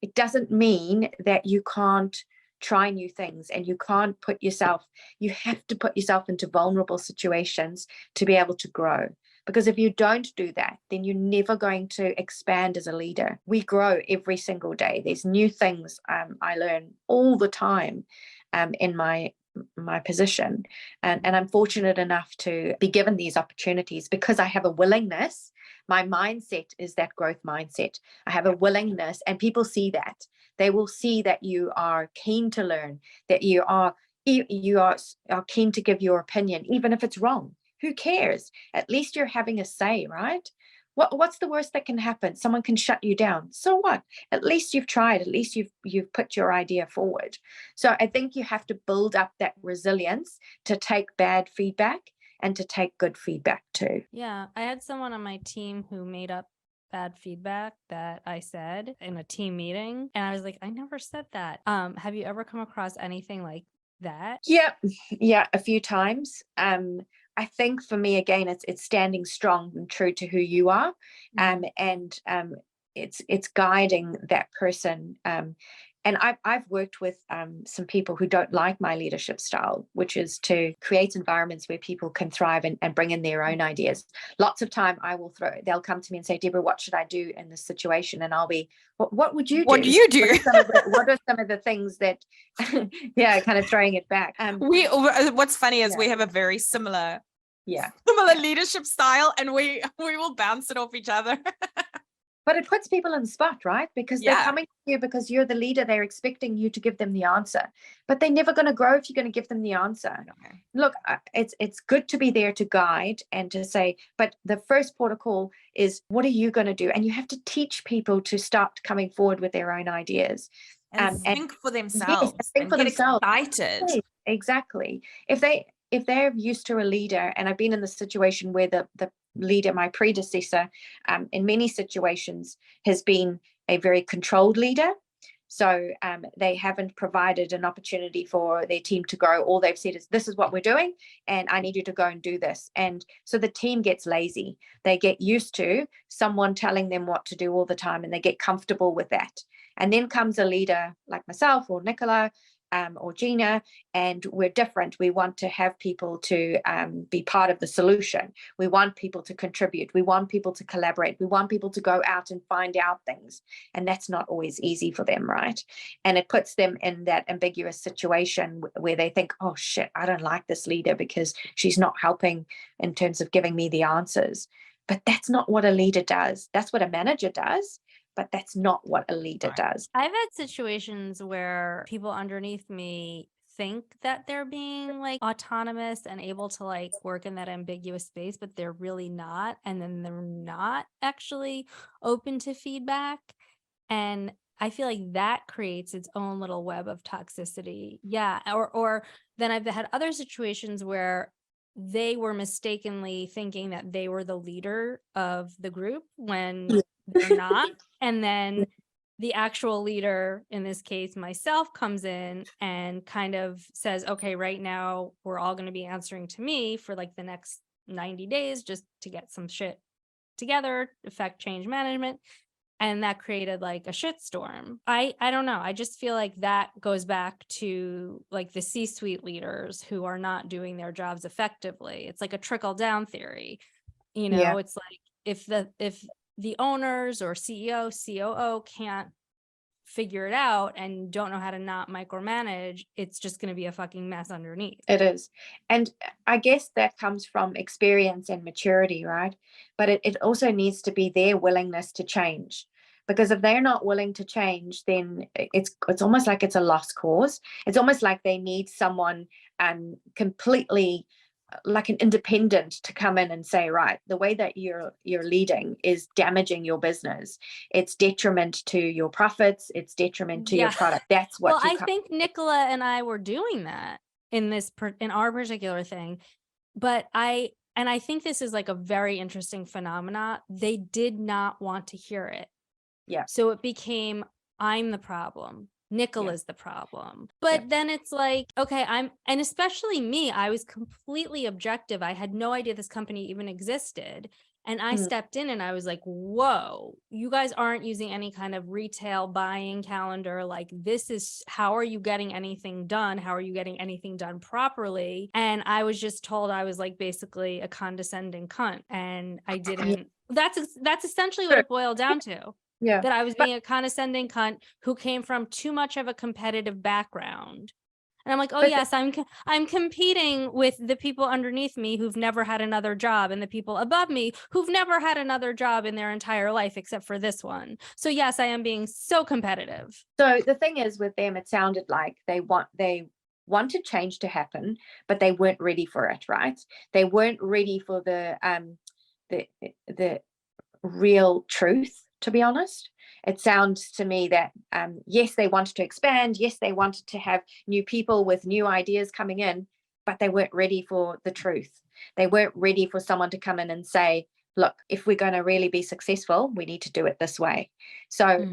it doesn't mean that you can't try new things, and you can't you have to put yourself into vulnerable situations to be able to grow. Because if you don't do that, then you're never going to expand as a leader. We grow every single day. There's new things I learn all the time in my position, and I'm fortunate enough to be given these opportunities because I have a willingness. My mindset is that growth mindset. I have a willingness, and people see that. They will see that you are keen to learn, that you are keen to give your opinion, even if it's wrong. Who cares? At least you're having a say, right? What's the worst that can happen? Someone can shut you down. So what? At least you've tried. At least you've put your idea forward. So I think you have to build up that resilience to take bad feedback and to take good feedback too. Yeah, I had someone on my team who made up bad feedback that I said in a team meeting, and I was like, I never said that. Have you ever come across anything like that? Yeah, a few times. I think for me, again, it's standing strong and true to who you are, and it's guiding that person. And I've worked with some people who don't like my leadership style, which is to create environments where people can thrive and bring in their own ideas. Lots of time they'll come to me and say, Deborah, what should I do in this situation? And I'll be, what would you do? What do you do? What are some of the things that, kind of throwing it back. What's funny is we have a very similar leadership style, and we will bounce it off each other. But it puts people in the spot, right? Because they're coming to you because you're the leader. They're expecting you to give them the answer, but they're never going to grow if you're going to give them the answer. Okay. Look, it's good to be there to guide and to say, but the first protocol is, what are you going to do? And you have to teach people to start coming forward with their own ideas. And think for themselves. Yes, think for themselves. Excited. Yes, exactly. If they're used to a leader, and I've been in the situation where the leader, my predecessor, in many situations has been a very controlled leader. So they haven't provided an opportunity for their team to grow. All they've said is, this is what we're doing, and I need you to go and do this. And so the team gets lazy. They get used to someone telling them what to do all the time, and they get comfortable with that. And then comes a leader like myself or Nicola, or Gina, and we're different. We want to have people to be part of the solution. We want people to contribute. We want people to collaborate. We want people to go out and find out things. And that's not always easy for them, right? And it puts them in that ambiguous situation where they think, oh shit, I don't like this leader because she's not helping in terms of giving me the answers. But that's not what a leader does. That's what a manager does. But that's not what a leader does. I've had situations where people underneath me think that they're being like autonomous and able to like work in that ambiguous space, but they're really not. And then they're not actually open to feedback. And I feel like that creates its own little web of toxicity. Yeah. Or then I've had other situations where they were mistakenly thinking that they were the leader of the group when they're not. And then the actual leader, in this case, myself, comes in and kind of says, okay, right now we're all going to be answering to me for like the next 90 days just to get some shit together, affect change management. And that created like a shitstorm. I don't know. I just feel like that goes back to like the C-suite leaders who are not doing their jobs effectively. It's like a trickle down theory. You know, it's like if the owners or CEO, COO can't figure it out and don't know how to not micromanage, it's just going to be a fucking mess underneath. It is. And I guess that comes from experience and maturity, right? But it also needs to be their willingness to change. Because if they're not willing to change, then it's almost like it's a lost cause. It's almost like they need someone completely like an independent to come in and say, right, the way that you're leading is damaging your business. It's detriment to your profits. It's detriment to your product. That's what. Well, I think Nicola and I were doing that in our particular thing, but I think this is like a very interesting phenomena. They did not want to hear it. Yeah. So it became, I'm the problem. Nicola's the problem. But then it's like, okay, and especially me, I was completely objective. I had no idea this company even existed. And I stepped in and I was like, whoa, you guys aren't using any kind of retail buying calendar. Like, this is, how are you getting anything done? How are you getting anything done properly? And I was just told I was like basically a condescending cunt. And I didn't, that's essentially what it boiled down to. Yeah. That I was being a condescending cunt who came from too much of a competitive background. And I'm like, oh yes, I'm competing with the people underneath me who've never had another job and the people above me who've never had another job in their entire life except for this one. So yes, I am being so competitive. So the thing is with them, it sounded like they wanted change to happen, but they weren't ready for it, right? They weren't ready for the real truth. To be honest, it sounds to me that yes, they wanted to expand, yes, they wanted to have new people with new ideas coming in, but they weren't ready for the truth. They weren't ready for someone to come in and say, look, if we're going to really be successful, we need to do it this way. So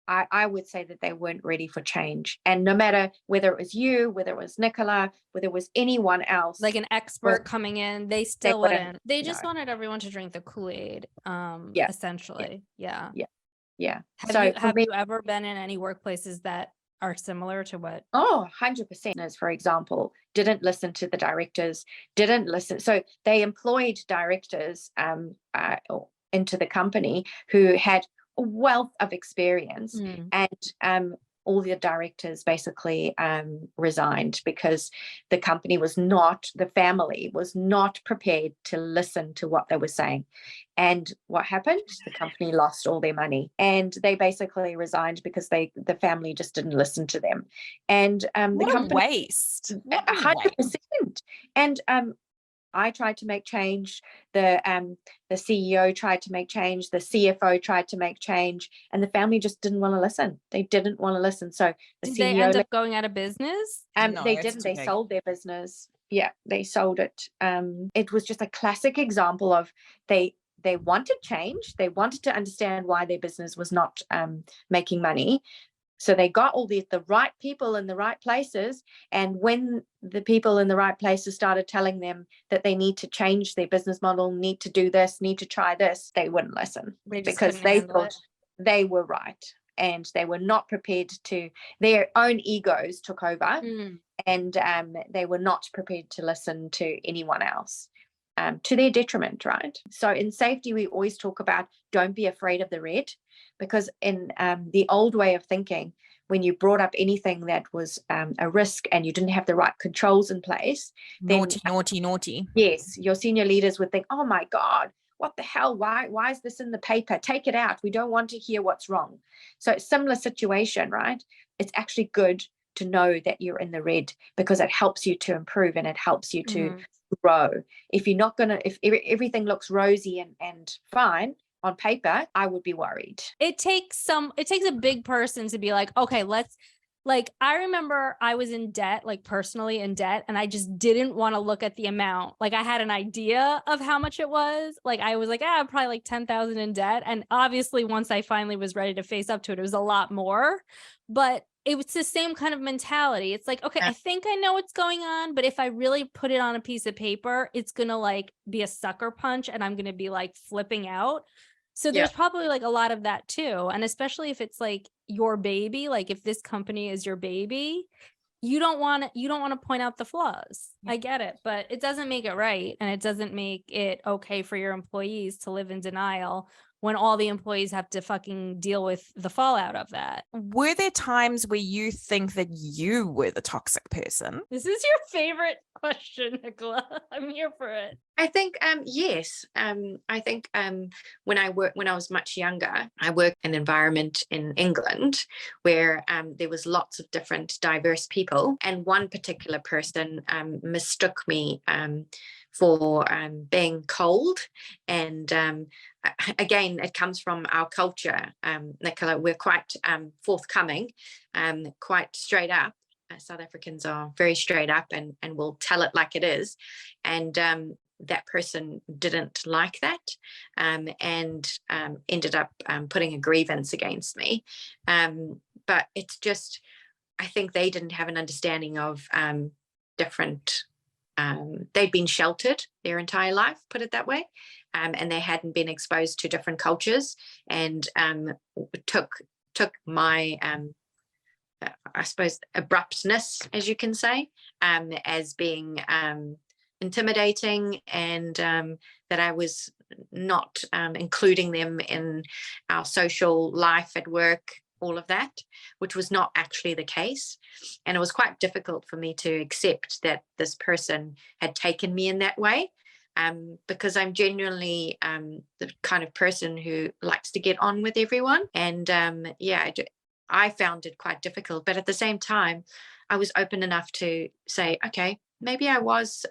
I would say that they weren't ready for change. And no matter whether it was you, whether it was Nicola, whether it was anyone else, like an expert coming in, they still wouldn't. They just wanted everyone to drink the Kool-Aid, essentially. Yeah. Have you ever been in any workplaces that are similar to what? Oh, 100%. As for example, didn't listen to the directors, didn't listen. So they employed directors into the company who had a wealth of experience, and all the directors basically resigned because the family was not prepared to listen to what they were saying. And what happened? The company lost all their money, and they basically resigned because the family just didn't listen to them. And the company waste 100%. And I tried to make change. The CEO tried to make change. The CFO tried to make change, and the family just didn't want to listen. They didn't want to listen. So the Did CEO they end up going out of business? No, they didn't. They sold their business. Yeah, they sold it. It was just a classic example of they wanted change. They wanted to understand why their business was not making money. So they got all the right people in the right places. And when the people in the right places started telling them that they need to change their business model, need to do this, need to try this, they wouldn't listen because they thought they were right. and they were not prepared to, their own egos took over, and they were not prepared to listen to anyone else, to their detriment, right? So in safety, we always talk about don't be afraid of the red, because in the old way of thinking, when you brought up anything that was a risk and you didn't have the right controls in place, naughty. Yes, your senior leaders would think, oh my God, what the hell? Why is this in the paper? Take it out. We don't want to hear what's wrong. So similar situation, right? It's actually good to know that you're in the red, because it helps you to improve and it helps you to grow. If you're not gonna, if everything looks rosy and fine on paper, I would be worried. It takes a big person to be like, okay, I remember I was in debt, like personally in debt, and I just didn't want to look at the amount. Like I had an idea of how much it was. Like I was like, probably like 10,000 in debt. And obviously once I finally was ready to face up to it, it was a lot more, but it was the same kind of mentality. It's like, okay, I think I know what's going on, but if I really put it on a piece of paper, it's going to like be a sucker punch and I'm going to be like flipping out. So there's probably like a lot of that too. And especially if it's like your baby, like if this company is your baby, you don't want to point out the flaws. I get it, but it doesn't make it right. And it doesn't make it okay for your employees to live in denial when all the employees have to fucking deal with the fallout of that. Were there times where you think that you were the toxic person? This is your favorite question, Nicola. I'm here for it. I think yes. I think when I was much younger, I worked in an environment in England where there was lots of different diverse people, and one particular person mistook me for being cold. And again, it comes from our culture, Nicola. We're quite forthcoming, quite straight up. South Africans are very straight up and will tell it like it is. And that person didn't like that, and ended up putting a grievance against me. But it's just, I think they didn't have an understanding of different, they'd been sheltered their entire life, put it that way, and they hadn't been exposed to different cultures, and took my I suppose abruptness, as you can say, as being intimidating, and that I was not including them in our social life at work, all of that, which was not actually the case. And it was quite difficult for me to accept that this person had taken me in that way, because I'm genuinely the kind of person who likes to get on with everyone. And I found it quite difficult, but at the same time, I was open enough to say, okay, maybe I was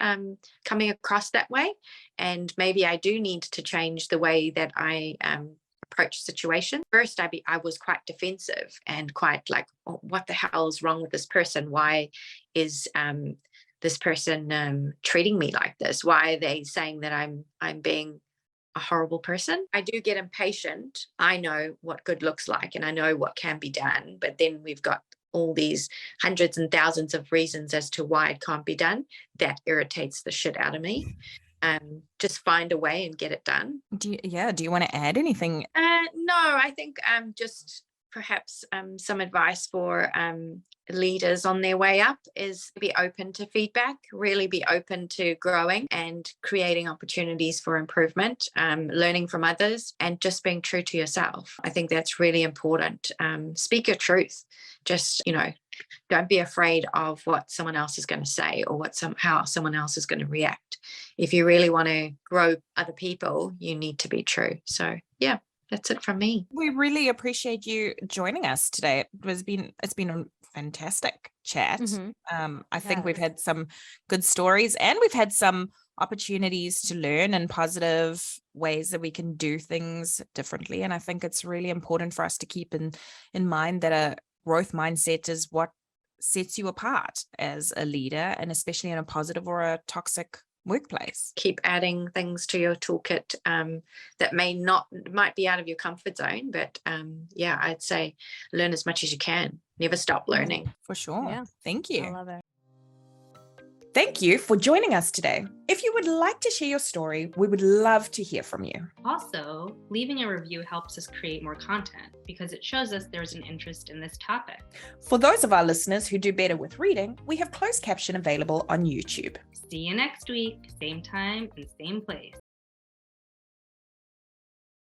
coming across that way, and maybe I do need to change the way that I approach situation. First, I was quite defensive and quite like, oh, what the hell is wrong with this person? Why is this person treating me like this? Why are they saying that I'm being a horrible person? I do get impatient. I know what good looks like and I know what can be done, but then we've got all these hundreds and thousands of reasons as to why it can't be done. That irritates the shit out of me. Just find a way and get it done. Do you want to add anything? No, I think just perhaps some advice for leaders on their way up is be open to feedback, really be open to growing and creating opportunities for improvement, learning from others, and just being true to yourself. I think that's really important. Speak your truth. Just, don't be afraid of what someone else is going to say or how someone else is going to react. If you really want to grow other people, you need to be true. So yeah, that's it from me. We really appreciate you joining us today. It's been a fantastic chat. I think we've had some good stories, and we've had some opportunities to learn and positive ways that we can do things differently. And I think it's really important for us to keep in mind that a growth mindset is what sets you apart as a leader, and especially in a positive or a toxic workplace. Keep adding things to your toolkit that might be out of your comfort zone, but I'd say learn as much as you can. Never stop learning. For sure. Yeah. Thank you. I love it. Thank you for joining us today. If you would like to share your story, we would love to hear from you. Also, leaving a review helps us create more content because it shows us there's an interest in this topic. For those of our listeners who do better with reading, we have closed caption available on YouTube. See you next week, same time and same place.